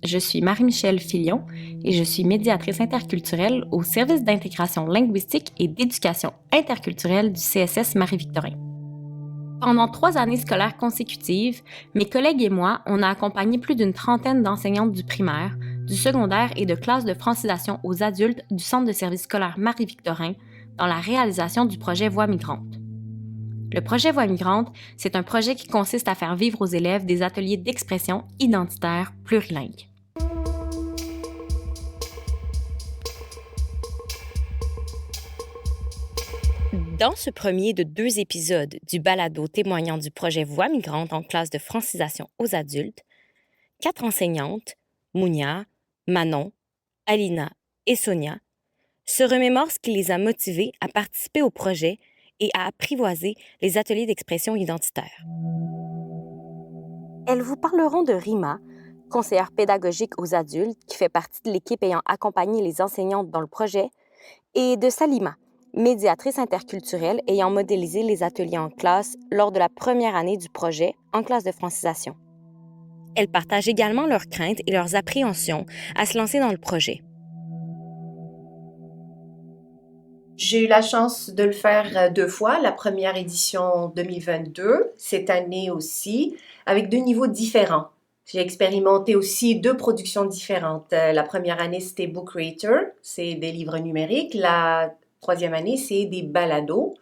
Je suis Marie-Michel Filion et je suis médiatrice interculturelle au service d'intégration linguistique et d'éducation interculturelle du CSS Marie-Victorin. Pendant 3 années scolaires consécutives, mes collègues et moi, on a accompagné plus d'une trentaine d'enseignantes du primaire, du secondaire et de classes de francisation aux adultes du Centre de services scolaires Marie-Victorin dans la réalisation du projet Voix migrante. Le projet Voix migrante, c'est un projet qui consiste à faire vivre aux élèves des ateliers d'expression identitaire plurilingue. Dans ce premier de 2 épisodes du balado témoignant du projet Voix migrante en classe de francisation aux adultes, 4 enseignantes, Mounia, Manon, Alina et Sonia, se remémorent ce qui les a motivées à participer au projet et à apprivoiser les ateliers d'expression identitaire. Elles vous parleront de Rima, conseillère pédagogique aux adultes qui fait partie de l'équipe ayant accompagné les enseignantes dans le projet, et de Salima, médiatrice interculturelle ayant modélisé les ateliers en classe lors de la première année du projet en classe de francisation. Elles partagent également leurs craintes et leurs appréhensions à se lancer dans le projet. J'ai eu la chance de le faire 2 fois, la première édition 2022, cette année aussi, avec 2 niveaux différents. J'ai expérimenté aussi 2 productions différentes. La première année, c'était Book Creator, c'est des livres numériques. La troisième année, c'est des balados.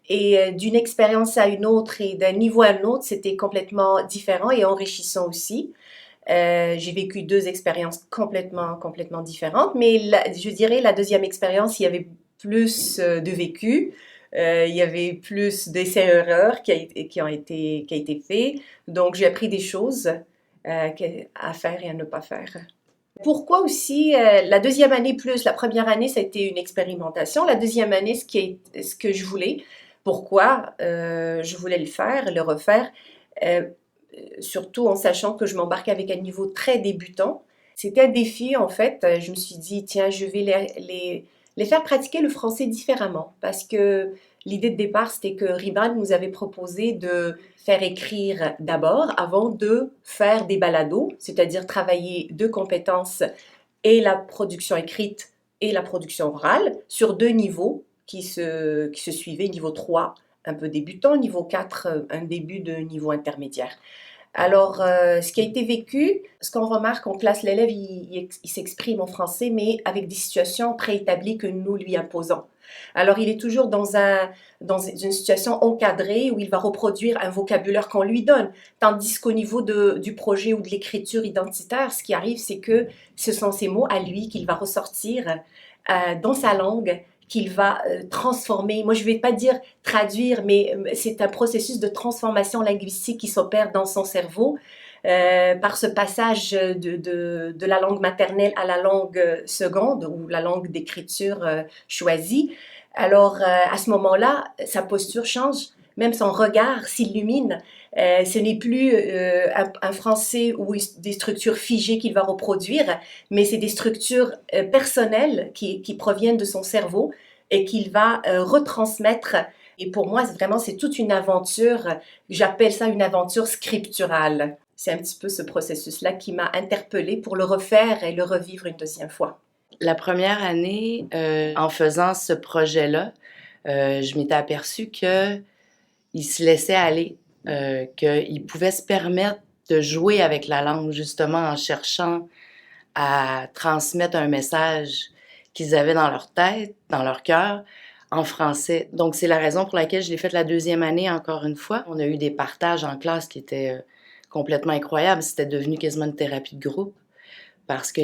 Et d'une expérience à une autre et d'un niveau à un autre, c'était complètement différent et enrichissant aussi. J'ai vécu 2 expériences complètement différentes, mais je dirais la deuxième expérience, il y avait plus de vécu, il y avait plus d'essais-erreurs qui ont été faits. Donc, j'ai appris des choses à faire et à ne pas faire. Pourquoi aussi la deuxième année plus la première année, ça a été une expérimentation. La deuxième année, ce que je voulais, pourquoi je voulais le faire, le refaire, euh, surtout en sachant que je m'embarquais avec un niveau très débutant. C'était un défi en fait. Je me suis dit, tiens, je vais les faire pratiquer le français différemment parce que l'idée de départ, c'était que Riban nous avait proposé de faire écrire d'abord avant de faire des balados, c'est-à-dire travailler 2 compétences et la production écrite et la production orale sur 2 niveaux qui se suivaient, niveau 3 un peu débutant, niveau 4 un début de niveau intermédiaire. Alors, ce qui a été vécu, ce qu'on remarque en classe, l'élève, il s'exprime en français, mais avec des situations préétablies que nous lui imposons. Alors, il est toujours dans une situation encadrée où il va reproduire un vocabulaire qu'on lui donne. Tandis qu'au niveau du projet ou de l'écriture identitaire, ce qui arrive, c'est que ce sont ces mots à lui qu'il va ressortir dans sa langue, qu'il va transformer. Moi, je ne vais pas dire traduire, mais c'est un processus de transformation linguistique qui s'opère dans son cerveau par ce passage de la langue maternelle à la langue seconde ou la langue d'écriture choisie. Alors, à ce moment-là, sa posture change, même son regard s'illumine. Ce n'est plus un français ou des structures figées qu'il va reproduire, mais c'est des structures personnelles qui proviennent de son cerveau et qu'il va retransmettre. Et pour moi, vraiment, c'est toute une aventure. J'appelle ça une aventure scripturale. C'est un petit peu ce processus-là qui m'a interpellée pour le refaire et le revivre une deuxième fois. La première année, en faisant ce projet-là, je m'étais aperçue qu'il se laissait aller, qu'il pouvait se permettre de jouer avec la langue, justement en cherchant à transmettre un message qu'ils avaient dans leur tête, dans leur cœur, en français. Donc, c'est la raison pour laquelle je l'ai faite la deuxième année, encore une fois. On a eu des partages en classe qui étaient complètement incroyables. C'était devenu quasiment une thérapie de groupe. Parce que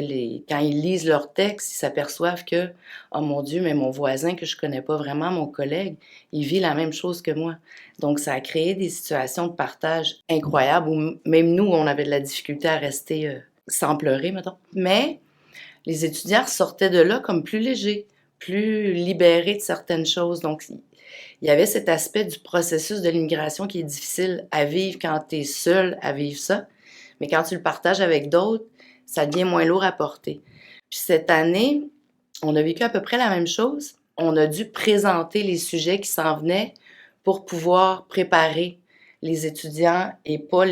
quand ils lisent leur texte, ils s'aperçoivent que, oh mon Dieu, mais mon voisin que je connais pas vraiment, mon collègue, il vit la même chose que moi. Donc, ça a créé des situations de partage incroyables où même nous, on avait de la difficulté à rester sans pleurer, mettons. Mais les étudiants sortaient de là comme plus légers, plus libérés de certaines choses. Donc, il y avait cet aspect du processus de l'immigration qui est difficile à vivre quand tu es seul à vivre ça. Mais quand tu le partages avec d'autres, ça devient moins lourd à porter. Puis cette année, on a vécu à peu près la même chose. On a dû présenter les sujets qui s'en venaient pour pouvoir préparer les étudiants et pas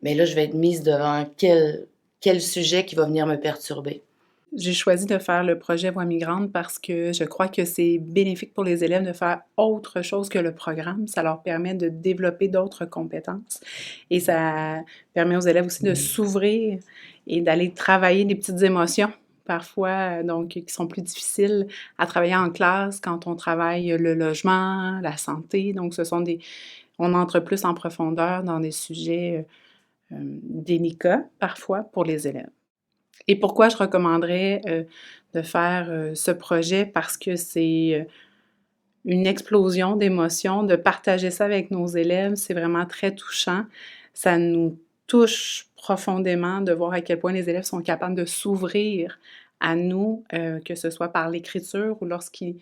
mais là, je vais être mise devant quel quel sujet qui va venir me perturber. J'ai choisi de faire le projet Voix migrantes parce que je crois que c'est bénéfique pour les élèves de faire autre chose que le programme. Ça leur permet de développer d'autres compétences et ça permet aux élèves aussi de s'ouvrir et d'aller travailler des petites émotions parfois, donc qui sont plus difficiles à travailler en classe quand on travaille le logement, la santé. Donc, on entre plus en profondeur dans des sujets délicats parfois pour les élèves. Et pourquoi je recommanderais de faire ce projet? Parce que c'est une explosion d'émotions, de partager ça avec nos élèves, c'est vraiment très touchant. Ça nous touche profondément de voir à quel point les élèves sont capables de s'ouvrir à nous, que ce soit par l'écriture ou lorsqu'ils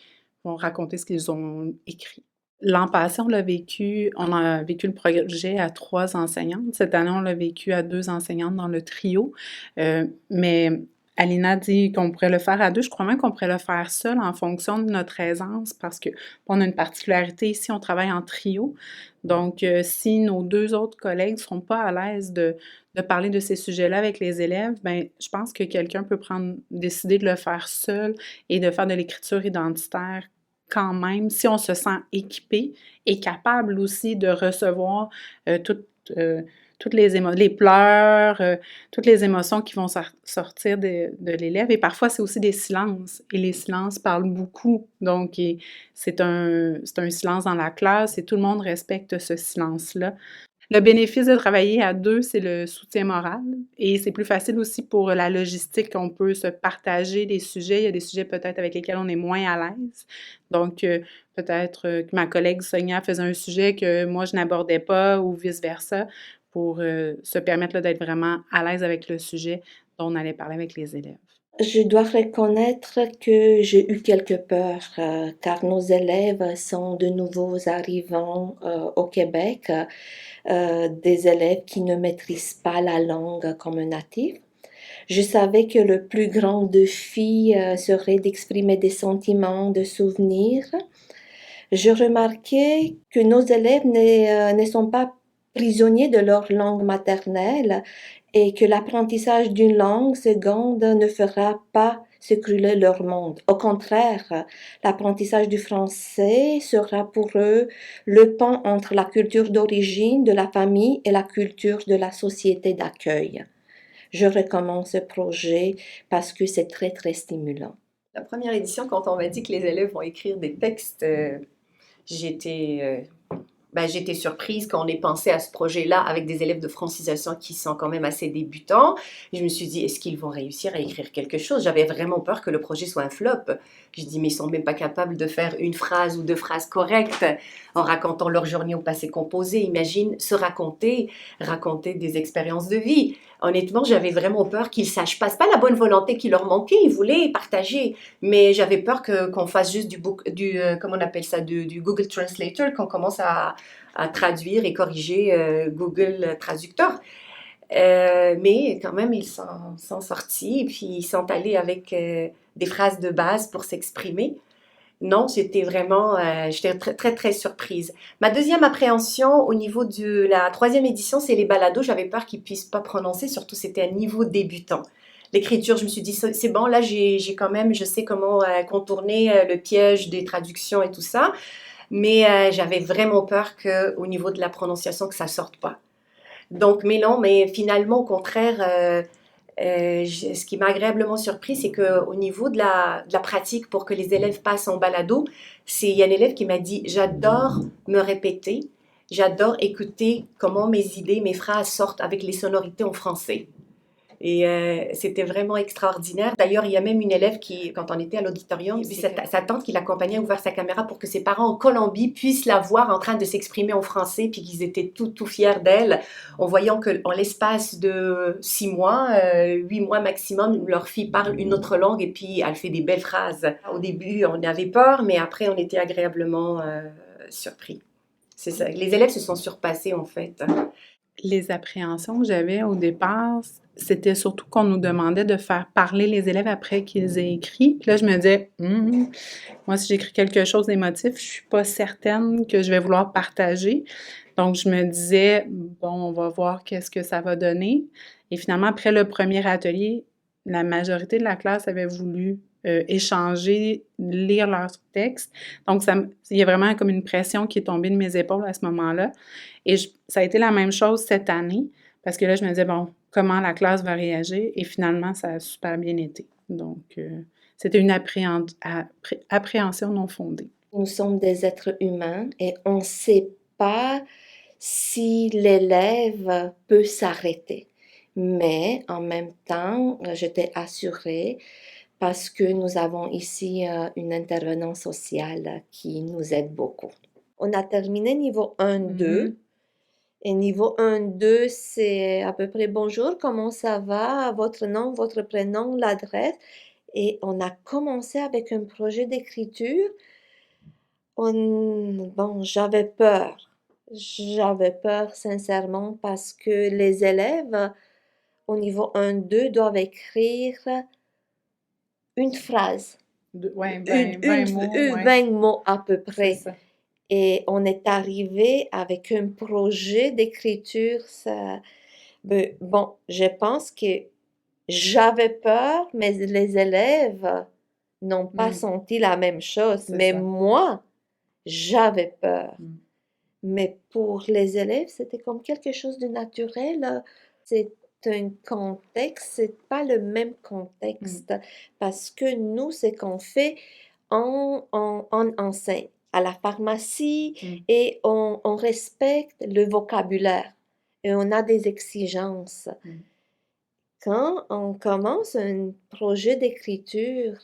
vont raconter ce qu'ils ont écrit. L'an passé, on a vécu le projet à 3 enseignantes. Cette année, on l'a vécu à 2 enseignantes dans le trio. Mais Alina dit qu'on pourrait le faire à 2. Je crois même qu'on pourrait le faire seul en fonction de notre aisance parce qu'on a une particularité ici, on travaille en trio. Donc, si nos 2 autres collègues ne sont pas à l'aise de parler de ces sujets-là avec les élèves, bien, je pense que quelqu'un peut décider de le faire seul et de faire de l'écriture identitaire quand même, si on se sent équipé et capable aussi de recevoir toutes les pleurs, toutes les émotions qui vont sortir de l'élève. Et parfois, c'est aussi des silences. Et les silences parlent beaucoup. Donc, c'est un silence dans la classe et tout le monde respecte ce silence-là. Le bénéfice de travailler à 2, c'est le soutien moral et c'est plus facile aussi pour la logistique. On peut se partager des sujets. Il y a des sujets peut-être avec lesquels on est moins à l'aise. Donc, peut-être que ma collègue Sonia faisait un sujet que moi, je n'abordais pas ou vice-versa pour se permettre là, d'être vraiment à l'aise avec le sujet dont on allait parler avec les élèves. Je dois reconnaître que j'ai eu quelques peurs car nos élèves sont de nouveaux arrivants au Québec, des élèves qui ne maîtrisent pas la langue comme native. Je savais que le plus grand défi serait d'exprimer des sentiments, de souvenirs. Je remarquais que nos élèves ne sont pas prisonniers de leur langue maternelle et que l'apprentissage d'une langue seconde ne fera pas s'écrouler leur monde. Au contraire, l'apprentissage du français sera pour eux le pont entre la culture d'origine de la famille et la culture de la société d'accueil. Je recommande ce projet parce que c'est très, très stimulant. La première édition, quand on m'a dit que les élèves vont écrire des textes, j'étais surprise qu'on ait pensé à ce projet-là avec des élèves de francisation qui sont quand même assez débutants. Je me suis dit, est-ce qu'ils vont réussir à écrire quelque chose? J'avais vraiment peur que le projet soit un flop. Je dis, mais ils sont même pas capables de faire une phrase ou 2 phrases correctes en racontant leur journée au passé composé. Imagine se raconter des expériences de vie. Honnêtement, j'avais vraiment peur qu'ils sachent pas. C'est pas la bonne volonté qui leur manquait, ils voulaient partager, mais j'avais peur qu'on fasse juste du comment on appelle ça, du Google Translator, qu'on commence à traduire et corriger Google Traducteur. Mais quand même, ils sont sortis et puis ils sont allés avec des phrases de base pour s'exprimer. Non, j'étais très, très, très surprise. Ma deuxième appréhension au niveau de la 3e édition, c'est les balados. J'avais peur qu'ils ne puissent pas prononcer, surtout c'était un niveau débutant. L'écriture, je me suis dit, c'est bon, là, je sais comment contourner le piège des traductions et tout ça. Mais j'avais vraiment peur qu'au niveau de la prononciation, que ça ne sorte pas. Donc, mais non, mais finalement, au contraire, ce qui m'a agréablement surpris, c'est qu'au niveau de la pratique pour que les élèves passent en balado, il y a un élève qui m'a dit « J'adore me répéter, j'adore écouter comment mes idées, mes phrases sortent avec les sonorités en français. » Et c'était vraiment extraordinaire. D'ailleurs, il y a même une élève qui, quand on était à l'auditorium, sa tante qui l'accompagnait a ouvert sa caméra pour que ses parents en Colombie puissent la voir en train de s'exprimer en français, puis qu'ils étaient tout fiers d'elle, en voyant qu'en l'espace de 6 mois, 8 mois maximum, leur fille parle une autre langue et puis elle fait des belles phrases. Au début, on avait peur, mais après, on était agréablement surpris. C'est ça. Les élèves se sont surpassés, en fait. Les appréhensions que j'avais au départ, c'était surtout qu'on nous demandait de faire parler les élèves après qu'ils aient écrit. Puis là, je me disais, moi, si j'écris quelque chose d'émotif, je suis pas certaine que je vais vouloir partager. Donc, je me disais, bon, on va voir qu'est-ce que ça va donner. Et finalement, après le premier atelier, la majorité de la classe avait voulu échanger, lire leur texte. Donc, il y a vraiment comme une pression qui est tombée de mes épaules à ce moment-là. Et ça a été la même chose cette année, parce que là, je me disais, bon, comment la classe va réagir? Et finalement, ça a super bien été. Donc, c'était une appréhension non fondée. Nous sommes des êtres humains et on ne sait pas si l'élève peut s'arrêter. Mais en même temps, j'étais assurée parce que nous avons ici une intervenante sociale qui nous aide beaucoup. On a terminé niveau 1-2. Et niveau 1-2, c'est à peu près bonjour, comment ça va, votre nom, votre prénom, l'adresse. Et on a commencé avec un projet d'écriture. Bon, j'avais peur. J'avais peur sincèrement parce que les élèves au niveau 1-2 doivent écrire une phrase, Ouais, 20 mots, ouais. 20 mots à peu C'est près. ça. Et on est arrivé avec un projet d'écriture. Bon, je pense que j'avais peur, mais les élèves n'ont pas senti la même chose. C'est Mais ça. moi, j'avais peur. Mm. Mais pour les élèves, c'était comme quelque chose de naturel. C'est un contexte, c'est pas le même contexte. Parce que nous, ce qu'on fait, on enseigne à la pharmacie et on respecte le vocabulaire et on a des exigences. Quand on commence un projet d'écriture,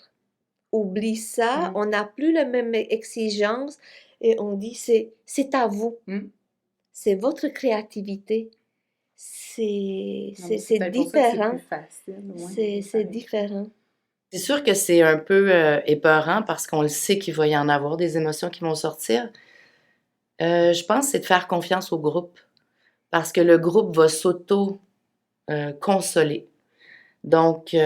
oublie ça, on n'a plus la même exigence et on dit c'est à vous, c'est votre créativité, c'est différent, c'est différent. C'est sûr que c'est un peu épeurant parce qu'on le sait qu'il va y en avoir des émotions qui vont sortir. Je pense que c'est de faire confiance au groupe parce que le groupe va s'auto-consoler. Donc,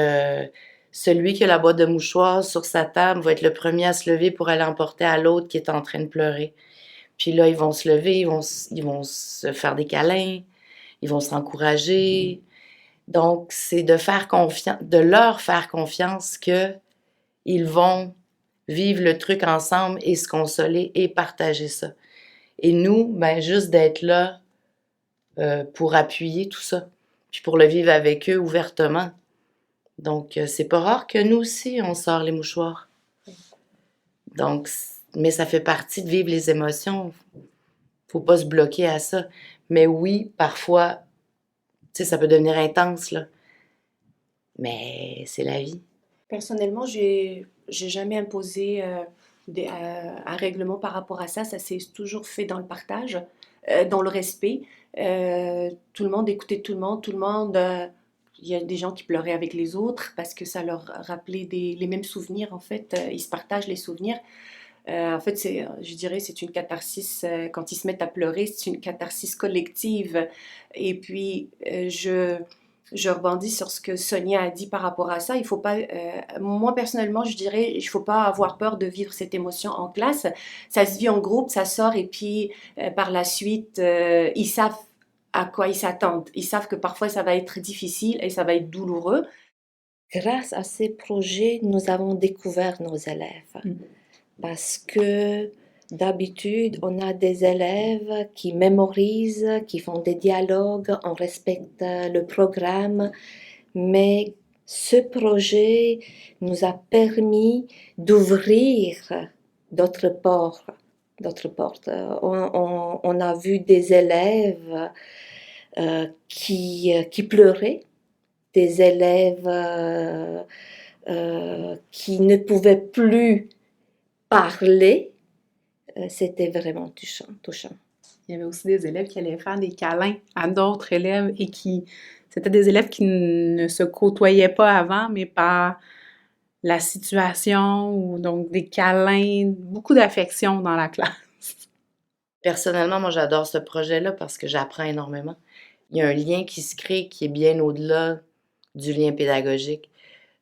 celui qui a la boîte de mouchoirs sur sa table va être le premier à se lever pour aller emporter à l'autre qui est en train de pleurer. Puis là, ils vont se lever, ils vont se faire des câlins, ils vont s'encourager. Donc, c'est de leur faire confiance qu'ils vont vivre le truc ensemble et se consoler et partager ça. Et nous, ben, juste d'être là pour appuyer tout ça, puis pour le vivre avec eux ouvertement. Donc, c'est pas rare que nous aussi, on sort les mouchoirs. Donc, mais ça fait partie de vivre les émotions. Faut pas se bloquer à ça. Mais oui, parfois, tu sais, ça peut devenir intense, là. Mais c'est la vie. Personnellement, j'ai jamais imposé un règlement par rapport à ça. Ça s'est toujours fait dans le partage, dans le respect. Tout le monde écoutait tout le monde. Il y a des gens qui pleuraient avec les autres parce que ça leur rappelait les mêmes souvenirs. En fait, ils se partagent les souvenirs. En fait, je dirais, c'est une catharsis. Quand ils se mettent à pleurer, c'est une catharsis collective. Et puis, je rebondis sur ce que Sonia a dit par rapport à ça. Il faut pas, moi personnellement, je dirais, il faut pas avoir peur de vivre cette émotion en classe. Ça se vit en groupe, ça sort et puis par la suite, ils savent à quoi ils s'attendent. Ils savent que parfois ça va être difficile et ça va être douloureux. Grâce à ces projets, nous avons découvert nos élèves. Parce que d'habitude, on a des élèves qui mémorisent, qui font des dialogues, on respecte le programme, mais ce projet nous a permis d'ouvrir d'autres portes. On a vu des élèves qui pleuraient, des élèves qui ne pouvaient plus parler. C'était vraiment touchant. Il y avait aussi des élèves qui allaient faire des câlins à d'autres élèves et c'était des élèves qui ne se côtoyaient pas avant, mais par la situation ou donc des câlins, beaucoup d'affection dans la classe. Personnellement, moi, j'adore ce projet-là parce que j'apprends énormément. il y a un lien qui se crée qui est bien au-delà du lien pédagogique.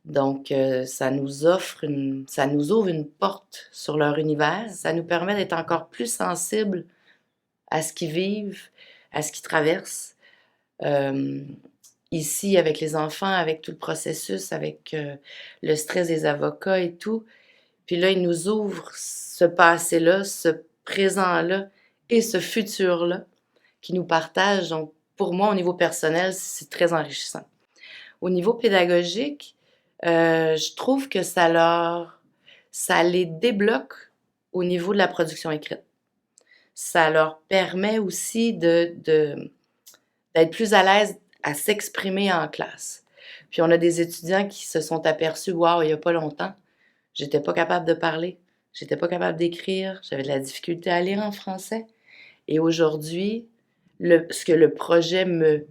Donc, ça nous ouvre une porte sur leur univers. Ça nous permet d'être encore plus sensibles à ce qu'ils vivent, à ce qu'ils traversent. Ici, avec les enfants, avec tout le processus, avec le stress des avocats et tout. Puis là, ils nous ouvrent ce passé-là, ce présent-là et ce futur-là qui nous partagent. Donc, pour moi, au niveau personnel, c'est très enrichissant. Au niveau pédagogique, je trouve que ça les débloque au niveau de la production écrite. Ça leur permet aussi d'être plus à l'aise à s'exprimer en classe. Puis on a des étudiants qui se sont aperçus, waouh, il n'y a pas longtemps, j'étais pas capable de parler, j'étais pas capable d'écrire, j'avais de la difficulté à lire en français. Et aujourd'hui, ce que le projet me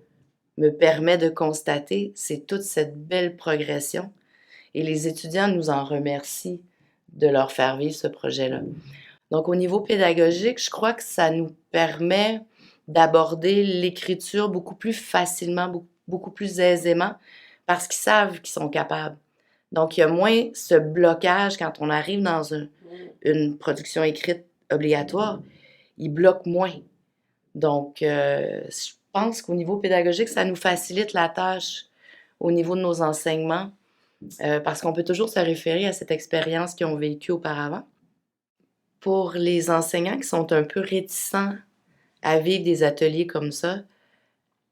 permet de constater, c'est toute cette belle progression. Et les étudiants nous en remercient de leur faire vivre ce projet-là. Donc, au niveau pédagogique, je crois que ça nous permet d'aborder l'écriture beaucoup plus facilement, beaucoup plus aisément, parce qu'ils savent qu'ils sont capables. Donc, il y a moins ce blocage quand on arrive dans une production écrite obligatoire. Ils bloquent moins. Donc, je pense qu'au niveau pédagogique, ça nous facilite la tâche au niveau de nos enseignements, parce qu'on peut toujours se référer à cette expérience qu'ils ont vécue auparavant. Pour les enseignants qui sont un peu réticents à vivre des ateliers comme ça,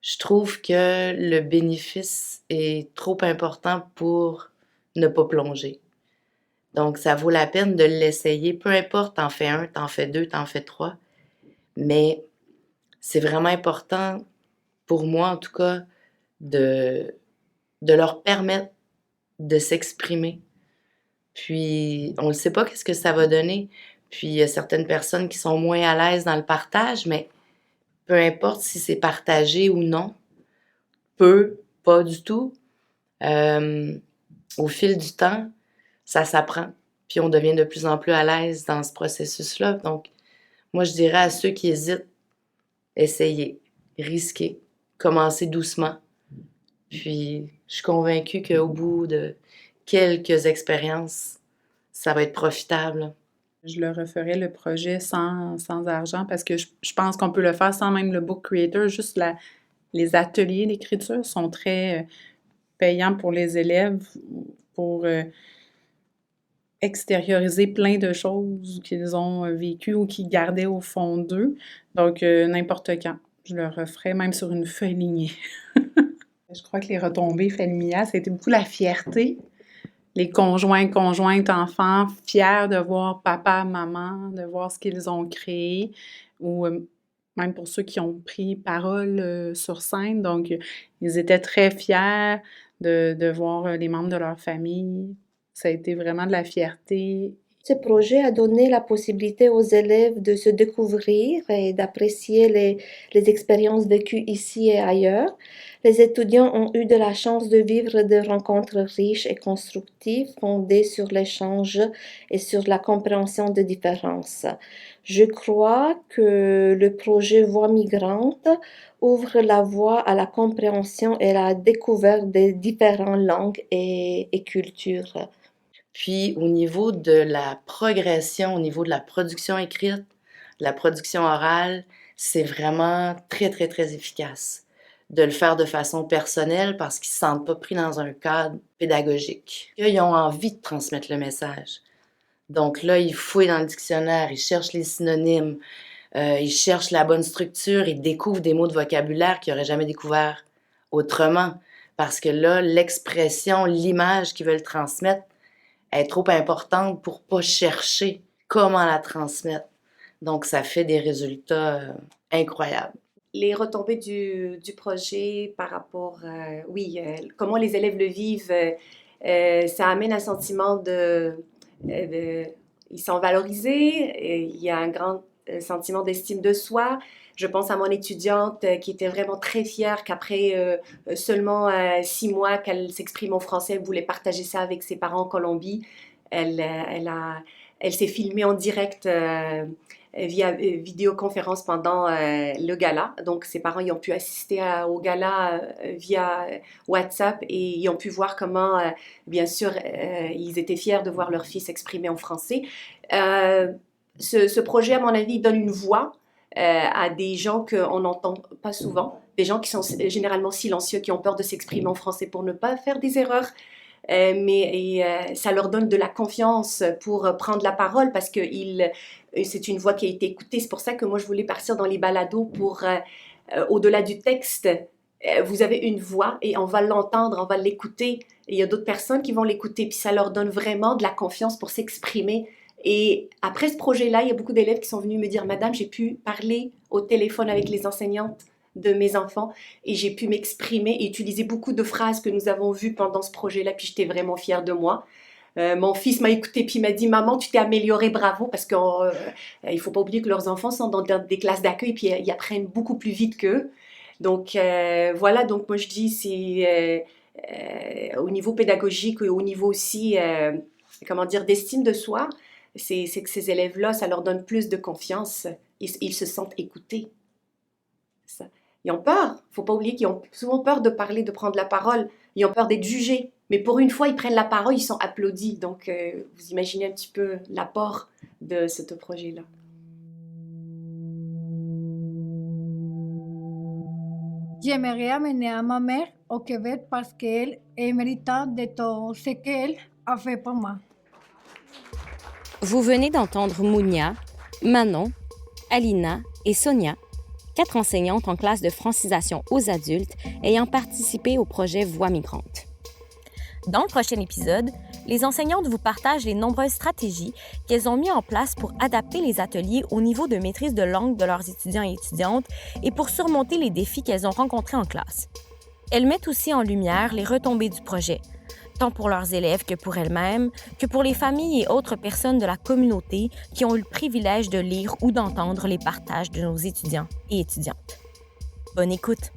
je trouve que le bénéfice est trop important pour ne pas plonger. Donc, ça vaut la peine de l'essayer. Peu importe, t'en fais 1, t'en fais 2, t'en fais 3. Mais c'est vraiment important, pour moi en tout cas, de leur permettre de s'exprimer. Puis, on ne sait pas qu'est-ce que ça va donner. Puis, il y a certaines personnes qui sont moins à l'aise dans le partage, mais peu importe si c'est partagé ou non, pas du tout, au fil du temps, ça s'apprend. Puis, on devient de plus en plus à l'aise dans ce processus-là. Donc, moi, je dirais à ceux qui hésitent, essayez, risquez, commencez doucement. Puis, je suis convaincue qu'au bout de quelques expériences, ça va être profitable. Je le referais le projet sans argent parce que je pense qu'on peut le faire sans même le book creator. Juste les ateliers d'écriture sont très payants pour les élèves pour extérioriser plein de choses qu'ils ont vécues ou qu'ils gardaient au fond d'eux. Donc, n'importe quand. Je le referais même sur une feuille lignée. Je crois que les retombées familiales, ça a été beaucoup la fierté. Les conjoints, conjointes, enfants, fiers de voir papa, maman, de voir ce qu'ils ont créé, ou même pour ceux qui ont pris parole sur scène. Donc, ils étaient très fiers de voir les membres de leur famille. Ça a été vraiment de la fierté. Ce projet a donné la possibilité aux élèves de se découvrir et d'apprécier les expériences vécues ici et ailleurs. Les étudiants ont eu de la chance de vivre des rencontres riches et constructives fondées sur l'échange et sur la compréhension des différences. Je crois que le projet Voix migrantes ouvre la voie à la compréhension et à la découverte des différentes langues et cultures. Puis, au niveau de la progression, au niveau de la production écrite, de la production orale, c'est vraiment très, très, très efficace de le faire de façon personnelle parce qu'ils ne se sentent pas pris dans un cadre pédagogique. Ils ont envie de transmettre le message. Donc là, ils fouillent dans le dictionnaire, ils cherchent les synonymes, ils cherchent la bonne structure, ils découvrent des mots de vocabulaire qu'ils n'auraient jamais découvert autrement. Parce que là, l'expression, l'image qu'ils veulent transmettre est trop importante pour pas chercher comment la transmettre. Donc, ça fait des résultats incroyables. Les retombées du projet par rapport, comment les élèves le vivent, ça amène un sentiment ils sont valorisés, il y a un grand sentiment d'estime de soi. Je pense à mon étudiante qui était vraiment très fière qu'après seulement 6 mois qu'elle s'exprime en français, elle voulait partager ça avec ses parents en Colombie. Elle Elle s'est filmée en direct via vidéoconférence pendant le gala. Donc, ses parents ils ont pu assister au gala via WhatsApp et ils ont pu voir comment, bien sûr, ils étaient fiers de voir leur fille s'exprimer en français. Ce projet, à mon avis, il donne une voix à des gens qu'on n'entend pas souvent, des gens qui sont généralement silencieux, qui ont peur de s'exprimer en français pour ne pas faire des erreurs. Ça leur donne de la confiance pour prendre la parole parce que c'est une voix qui a été écoutée. C'est pour ça que moi, je voulais partir dans les balados pour, au-delà du texte, vous avez une voix et on va l'entendre, on va l'écouter. Et il y a d'autres personnes qui vont l'écouter, puis ça leur donne vraiment de la confiance pour s'exprimer. Et après ce projet-là, il y a beaucoup d'élèves qui sont venus me dire « Madame, j'ai pu parler au téléphone avec les enseignantes de mes enfants et j'ai pu m'exprimer et utiliser beaucoup de phrases que nous avons vues pendant ce projet-là, puis j'étais vraiment fière de moi. » Mon fils m'a écouté puis m'a dit « Maman, tu t'es améliorée, bravo », parce qu'il ne faut pas oublier que leurs enfants sont dans des classes d'accueil puis ils apprennent beaucoup plus vite qu'eux. Donc voilà, donc moi je dis c'est au niveau pédagogique et au niveau aussi, d'estime de soi, c'est que ces élèves-là, ça leur donne plus de confiance, ils se sentent écoutés. Ça. Ils ont peur, il ne faut pas oublier qu'ils ont souvent peur de parler, de prendre la parole, ils ont peur d'être jugés, mais pour une fois, ils prennent la parole, ils sont applaudis. Donc, vous imaginez un petit peu l'apport de ce projet-là. J'aimerais amener à ma mère au Québec parce qu'elle est méritante de tout ce qu'elle a fait pour moi. Vous venez d'entendre Mounia, Manon, Alina et Sonia, 4 enseignantes en classe de francisation aux adultes ayant participé au projet Voix migrantes. Dans le prochain épisode, les enseignantes vous partagent les nombreuses stratégies qu'elles ont mises en place pour adapter les ateliers au niveau de maîtrise de langue de leurs étudiants et étudiantes et pour surmonter les défis qu'elles ont rencontrés en classe. Elles mettent aussi en lumière les retombées du projet, tant pour leurs élèves que pour elles-mêmes, que pour les familles et autres personnes de la communauté qui ont eu le privilège de lire ou d'entendre les partages de nos étudiants et étudiantes. Bonne écoute!